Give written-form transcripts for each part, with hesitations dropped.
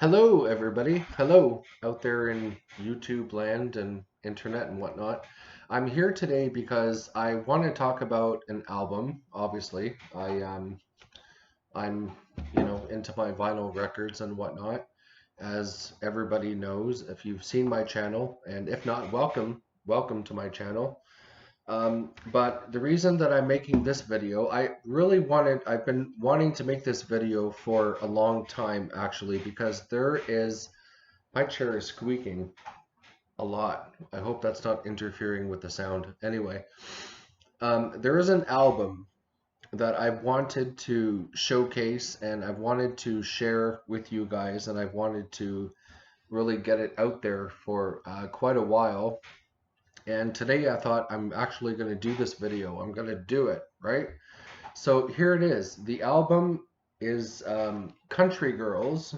Hello, everybody. Hello, out there in YouTube land and internet and whatnot. I'm here today because I want to talk about an album. Obviously, I'm into my vinyl records and whatnot, as everybody knows. If you've seen my channel, and if not, welcome to my channel. But the reason that I'm making this video, I've been wanting to make this video for a long time actually, because my chair is squeaking a lot. I hope that's not interfering with the sound. Anyway, there is an album that I've wanted to showcase and I've wanted to share with you guys, and I've wanted to really get it out there for quite a while. And today I thought I'm actually going to do this video. I'm going to do it, right? So here it is. The album is Country Girls.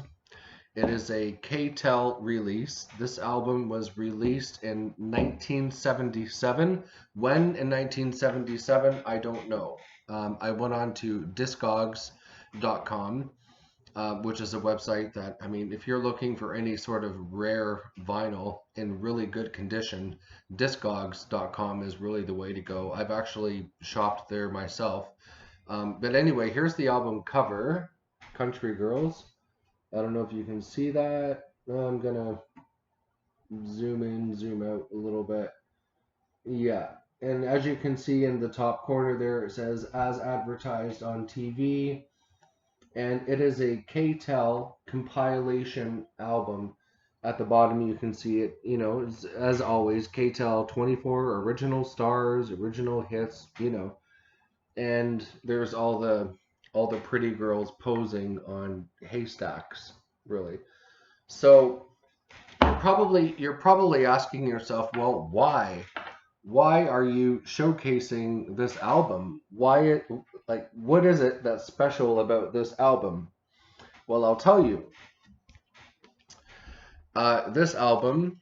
It is a K-Tel release. This album was released in 1977. When in 1977, I don't know. I went on to Discogs.com, which is a website that, I mean, if you're looking for any sort of rare vinyl in really good condition, Discogs.com is really the way to go. I've actually shopped there myself. But anyway, here's the album cover, Country Girls. I don't know if you can see that. I'm gonna zoom in, zoom out a little bit. Yeah, and as you can see in the top corner there, it says as advertised on TV, and it is a K-Tel compilation album. At the bottom you can see it, as always, K-Tel 24 original stars, original hits, and there's all the pretty girls posing on haystacks, really. So you're probably asking yourself, well, why? Why are you showcasing this album? What is it that's special about this album? Well, I'll tell you. This album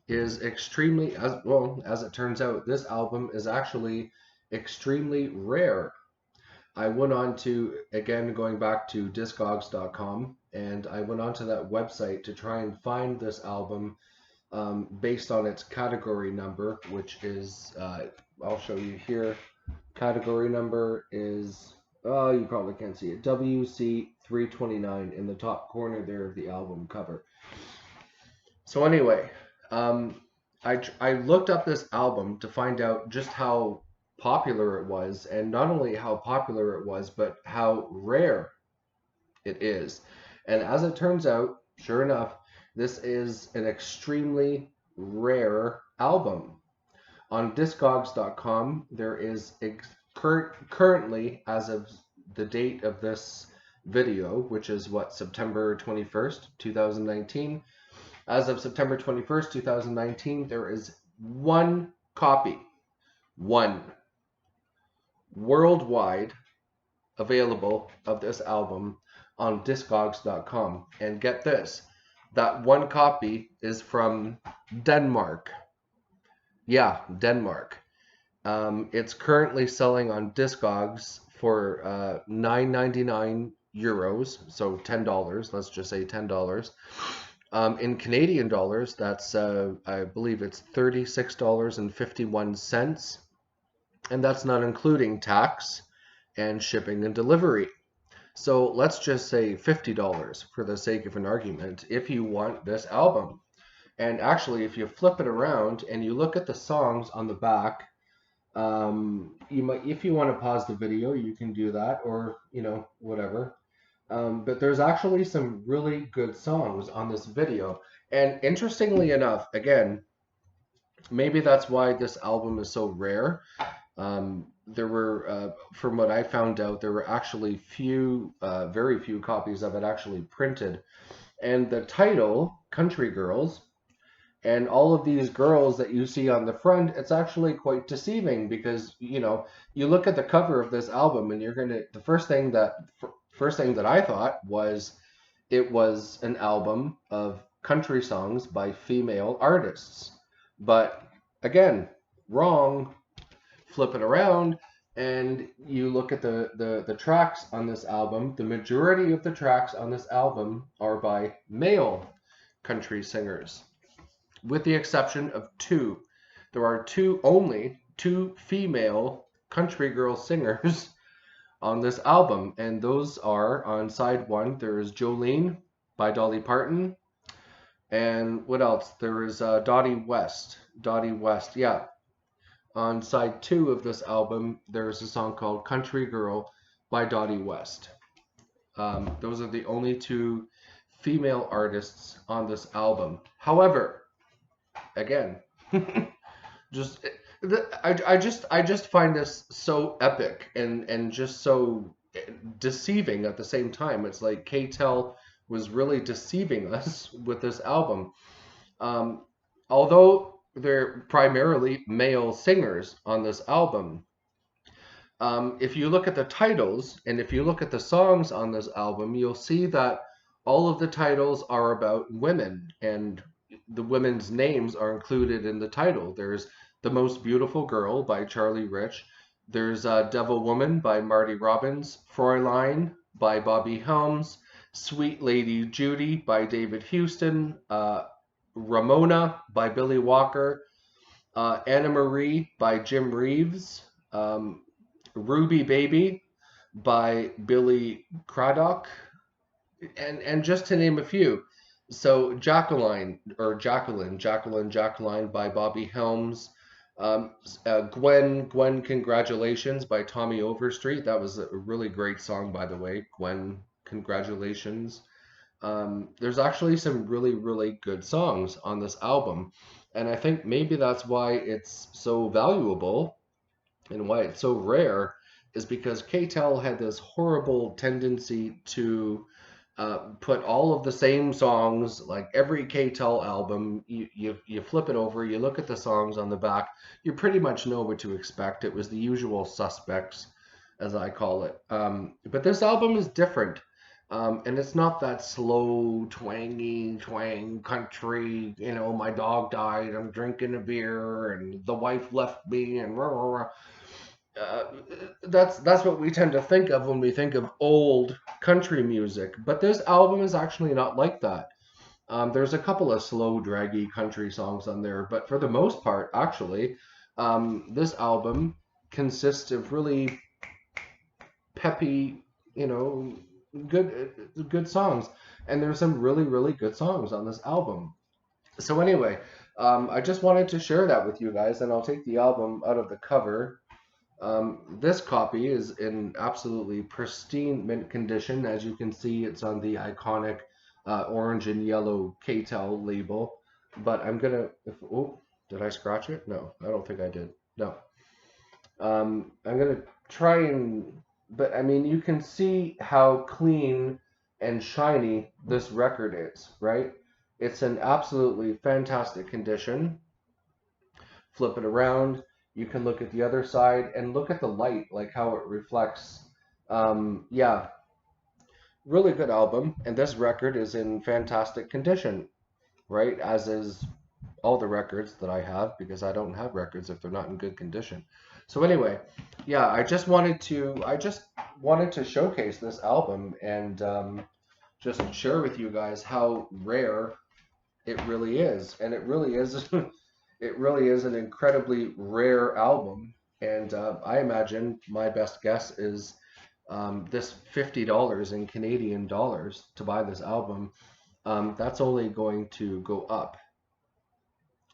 is extremely, as well as it turns out, this album is actually extremely rare. I went on to, again, going back to Discogs.com, and I went onto that website to try and find this album based on its category number, which is, I'll show you here. Category number is, oh, you probably can't see it, WC329 in the top corner there of the album cover. So anyway, I looked up this album to find out just how popular it was, and not only how popular it was, but how rare it is. And as it turns out, sure enough, this is an extremely rare album. On Discogs.com, there is currently, as of the date of this video, which is what, September 21st, 2019. As of September 21st, 2019, there is one copy, one, worldwide available of this album on Discogs.com. And get this, that one copy is from Denmark. Yeah, Denmark. It's currently selling on Discogs for €9.99, so $10. Let's just say $10. In Canadian dollars, that's I believe it's $36.51, and that's not including tax and shipping and delivery. So let's just say $50 for the sake of an argument if you want this album. And actually, if you flip it around and you look at the songs on the back, if you want to pause the video, you can do that, or whatever. But there's actually some really good songs on this video. And interestingly enough, again, maybe that's why this album is so rare. There were, from what I found out, there were actually very few copies of it actually printed. And the title, Country Girls, and all of these girls that you see on the front, it's actually quite deceiving because, you look at the cover of this album and the first thing that I thought was it was an album of country songs by female artists. But again, wrong. Flip it around, and you look at the tracks on this album, the majority of the tracks on this album are by male country singers, with the exception of two. There are only two female country girl singers on this album, and those are on side one. There is Jolene by Dolly Parton, and what else? There is Dottie West. Dottie West, yeah. On side two of this album, there is a song called Country Girl by Dottie West. Those are the only two female artists on this album. However, again, just I just find this so epic and just so deceiving at the same time. It's like K-Tel was really deceiving us with this album. Um, Although they're primarily male singers on this album, if you look at the titles and if you look at the songs on this album, you'll see that all of the titles are about women, and the women's names are included in the title. There's The Most Beautiful Girl by Charlie Rich. There's Devil Woman by Marty Robbins. Fräulein by Bobby Helms. Sweet Lady Judy by David Houston. Ramona by Billy Walker. Anna Marie by Jim Reeves. Ruby Baby by Billy Craddock, and just to name a few. So Jacqueline by Bobby Helms. Gwen Congratulations by Tommy Overstreet. That was a really great song, by the way. Gwen Congratulations. There's actually some really, really good songs on this album, and I think maybe that's why it's so valuable and why it's so rare, is because K-Tel had this horrible tendency to put all of the same songs, like every K-Tel album. You flip it over, you look at the songs on the back, you pretty much know what to expect. It was the usual suspects, as I call it. But this album is different. And it's not that slow, twangy, twang country, my dog died, I'm drinking a beer, and the wife left me, and rah, rah, rah. Uh, that's what we tend to think of when we think of old country music. But this album is actually not like that. There's a couple of slow, draggy country songs on there, but for the most part, actually, this album consists of really peppy, good songs, and there's some really, really good songs on this album. So anyway, I just wanted to share that with you guys, and I'll take the album out of the cover. This copy is in absolutely pristine mint condition. As you can see, it's on the iconic orange and yellow K-Tel label. But I'm gonna, did I scratch it? No, I don't think I did. No. I'm gonna try but I mean, you can see how clean and shiny this record is, right? It's in absolutely fantastic condition. Flip it around, you can look at the other side and look at the light, like how it reflects. Yeah, really good album, and this record is in fantastic condition, right? As is all the records that I have, because I don't have records if they're not in good condition. So anyway, yeah, I just wanted to showcase this album and just share with you guys how rare it really is, and it really is. It really is an incredibly rare album, and I imagine my best guess is this $50 in Canadian dollars to buy this album. That's only going to go up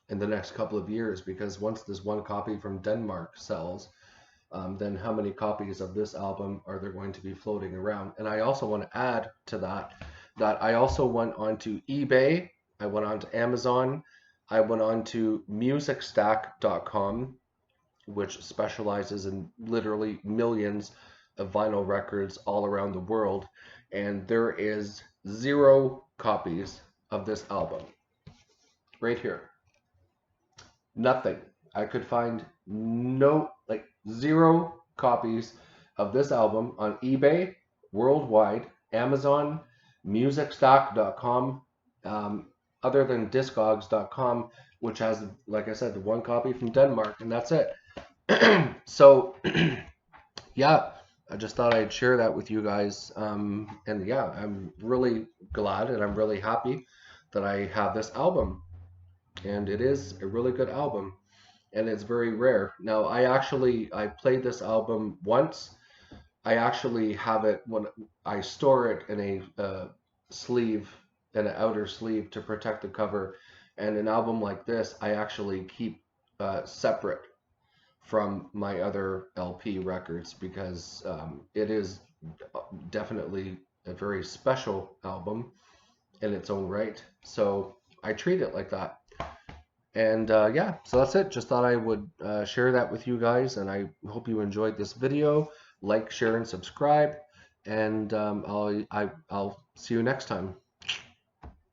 in the next couple of years, because once this one copy from Denmark sells, then how many copies of this album are there going to be floating around? And I also want to add to that I also went onto eBay, I went on to Amazon, I went on to musicstack.com, which specializes in literally millions of vinyl records all around the world, and there is 0 copies of this album right here. Nothing. I could find like 0 copies of this album on eBay, worldwide, Amazon, musicstock.com, other than Discogs.com, which has, like I said, the one copy from Denmark, and that's it. So yeah, I just thought I'd share that with you guys. And yeah, I'm really glad and I'm really happy that I have this album. And it is a really good album, and it's very rare. Now, I played this album once. I actually have it when I store it in a sleeve, in an outer sleeve to protect the cover. And an album like this, I actually keep separate from my other LP records because it is definitely a very special album in its own right. So I treat it like that. And yeah, so that's it. Just thought I would share that with you guys, and I hope you enjoyed this video. Like, share, and subscribe, and I'll see you next time.